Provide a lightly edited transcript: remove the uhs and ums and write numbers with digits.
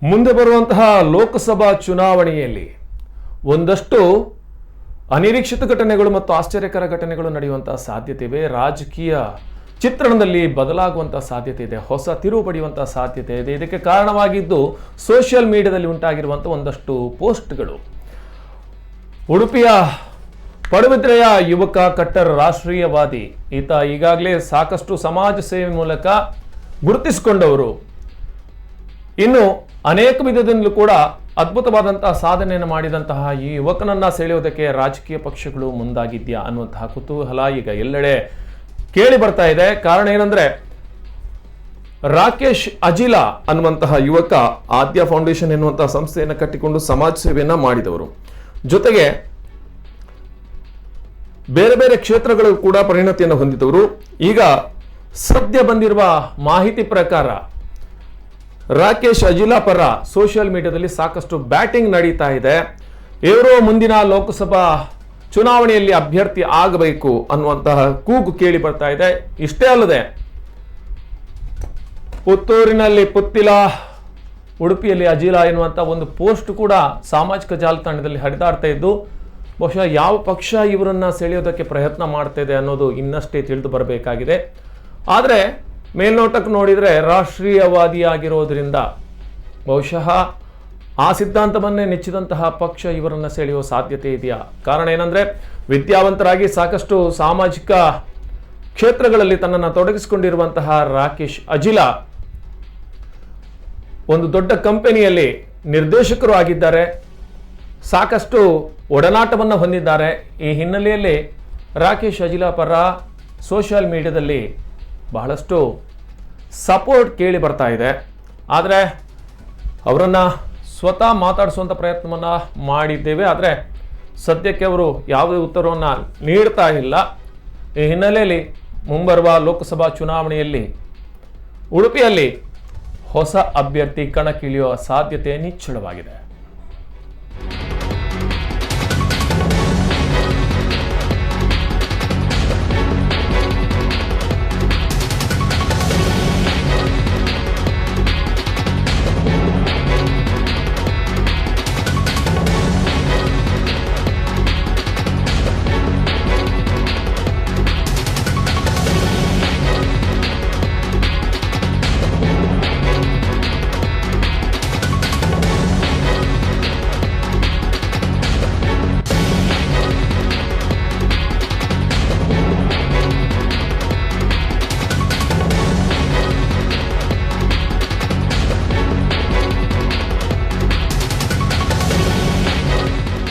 ಮುಂದೆ ಬರುವಂತಹ ಲೋಕಸಭಾ ಚುನಾವಣೆಯಲ್ಲಿ ಒಂದಷ್ಟು ಅನಿರೀಕ್ಷಿತ ಘಟನೆಗಳು ಮತ್ತು ಆಶ್ಚರ್ಯಕರ ಘಟನೆಗಳು ನಡೆಯುವಂತಹ ಸಾಧ್ಯತೆ ಇವೆ. ರಾಜಕೀಯ ಚಿತ್ರಣದಲ್ಲಿ ಬದಲಾಗುವಂತಹ ಸಾಧ್ಯತೆ ಇದೆ, ಹೊಸ ತಿರುವು ಪಡೆಯುವಂತಹ ಸಾಧ್ಯತೆ ಇದೆ. ಇದಕ್ಕೆ ಕಾರಣವಾಗಿದ್ದು ಸೋಷಿಯಲ್ ಮೀಡಿಯಾದಲ್ಲಿ ಉಂಟಾಗಿರುವಂತಹ ಒಂದಷ್ಟು ಪೋಸ್ಟ್ಗಳು. ಉಡುಪಿಯ ಪಡುಬಿದ್ರೆಯ ಯುವಕ ಕಟ್ಟರ್ ರಾಷ್ಟ್ರೀಯವಾದಿ ಈತ ಈಗಾಗಲೇ ಸಾಕಷ್ಟು ಸಮಾಜ ಸೇವೆ ಮೂಲಕ ಗುರುತಿಸಿಕೊಂಡವರು. ಇನ್ನು ಅನೇಕ ವಿಧದಿಂದಲೂ ಕೂಡ ಅದ್ಭುತವಾದಂತಹ ಸಾಧನೆಯನ್ನು ಮಾಡಿದಂತಹ ಈ ಯುವಕನನ್ನ ಸೆಳೆಯೋದಕ್ಕೆ ರಾಜಕೀಯ ಪಕ್ಷಗಳು ಮುಂದಾಗಿದ್ಯಾ ಅನ್ನುವಂತಹ ಕುತೂಹಲ ಈಗ ಎಲ್ಲೆಡೆ ಕೇಳಿ ಬರ್ತಾ ಇದೆ. ಕಾರಣ ಏನಂದ್ರೆ, ರಾಕೇಶ್ ಅಜಿಲಾ ಅನ್ನುವಂತಹ ಯುವಕ ಆದ್ಯ ಫೌಂಡೇಶನ್ ಎನ್ನುವಂತಹ ಸಂಸ್ಥೆಯನ್ನು ಕಟ್ಟಿಕೊಂಡು ಸಮಾಜ ಸೇವೆಯನ್ನ ಮಾಡಿದವರು. ಜೊತೆಗೆ ಬೇರೆ ಬೇರೆ ಕ್ಷೇತ್ರಗಳು ಕೂಡ ಪರಿಣತಿಯನ್ನು ಹೊಂದಿದವರು. ಈಗ ಸದ್ಯ ಬಂದಿರುವ ಮಾಹಿತಿ ಪ್ರಕಾರ ರಾಕೇಶ್ ಅಜಿಲಾ ಪರ ಸೋಷಿಯಲ್ ಮೀಡಿಯಾದಲ್ಲಿ ಸಾಕಷ್ಟು ಬ್ಯಾಟಿಂಗ್ ನಡೀತಾ ಇದೆ. ಇವರು ಮುಂದಿನ ಲೋಕಸಭಾ ಚುನಾವಣೆಯಲ್ಲಿ ಅಭ್ಯರ್ಥಿ ಆಗಬೇಕು ಅನ್ನುವಂತಹ ಕೂಗು ಕೇಳಿ ಬರ್ತಾ ಇದೆ. ಇಷ್ಟೇ ಅಲ್ಲದೆ ಪುತ್ತೂರಿನಲ್ಲಿ ಪುತ್ತಿಲ, ಉಡುಪಿಯಲ್ಲಿ ಅಜಿಲಾ ಎನ್ನುವಂತಹ ಒಂದು ಪೋಸ್ಟ್ ಕೂಡ ಸಾಮಾಜಿಕ ಜಾಲತಾಣದಲ್ಲಿ ಹರಿದಾಡ್ತಾ ಇದ್ದು, ಬಹುಶಃ ಯಾವ ಪಕ್ಷ ಇವರನ್ನ ಸೆಳೆಯೋದಕ್ಕೆ ಪ್ರಯತ್ನ ಮಾಡ್ತಾ ಇದೆ ಅನ್ನೋದು ಇನ್ನಷ್ಟೇ ತಿಳಿದು ಬರಬೇಕಾಗಿದೆ. ಆದರೆ ಮೇಲ್ನೋಟಕ್ಕೆ ನೋಡಿದರೆ ರಾಷ್ಟ್ರೀಯವಾದಿಯಾಗಿರೋದ್ರಿಂದ ಬಹುಶಃ ಆ ಸಿದ್ಧಾಂತವನ್ನೇ ನೆಚ್ಚಿದಂತಹ ಪಕ್ಷ ಇವರನ್ನು ಸೆಳೆಯುವ ಸಾಧ್ಯತೆ ಇದೆಯಾ? ಕಾರಣ ಏನಂದ್ರೆ, ವಿದ್ಯಾವಂತರಾಗಿ ಸಾಕಷ್ಟು ಸಾಮಾಜಿಕ ಕ್ಷೇತ್ರಗಳಲ್ಲಿ ತನ್ನನ್ನು ತೊಡಗಿಸಿಕೊಂಡಿರುವಂತಹ ರಾಕೇಶ್ ಅಜಿಲಾ ಒಂದು ದೊಡ್ಡ ಕಂಪನಿಯಲ್ಲಿ ನಿರ್ದೇಶಕರು ಆಗಿದ್ದಾರೆ, ಸಾಕಷ್ಟು ಒಡನಾಟವನ್ನು ಹೊಂದಿದ್ದಾರೆ. ಈ ಹಿನ್ನೆಲೆಯಲ್ಲಿ ರಾಕೇಶ್ ಅಜಿಲಾ ಪರ ಸೋಷಿಯಲ್ ಮೀಡಿಯಾದಲ್ಲಿ ಬಹಳಷ್ಟು ಸಪೋರ್ಟ್ ಕೇಳಿ ಬರ್ತಾ ಇದೆ. ಆದರೆ ಅವರನ್ನು ಸ್ವತಃ ಮಾತಾಡಿಸುವಂಥ ಪ್ರಯತ್ನವನ್ನು ಮಾಡಿದ್ದೇವೆ, ಆದರೆ ಸದ್ಯಕ್ಕೆ ಅವರು ಯಾವುದೇ ಉತ್ತರವನ್ನು ನೀಡ್ತಾ ಇಲ್ಲ. ಈ ಹಿನ್ನೆಲೆಯಲ್ಲಿ ಮುಂಬರುವ ಲೋಕಸಭಾ ಚುನಾವಣೆಯಲ್ಲಿ ಉಡುಪಿಯಲ್ಲಿ ಹೊಸ ಅಭ್ಯರ್ಥಿ ಕಣಕ್ಕಿಳಿಯುವ ಸಾಧ್ಯತೆ ನಿಚ್ಚಳವಾಗಿದೆ.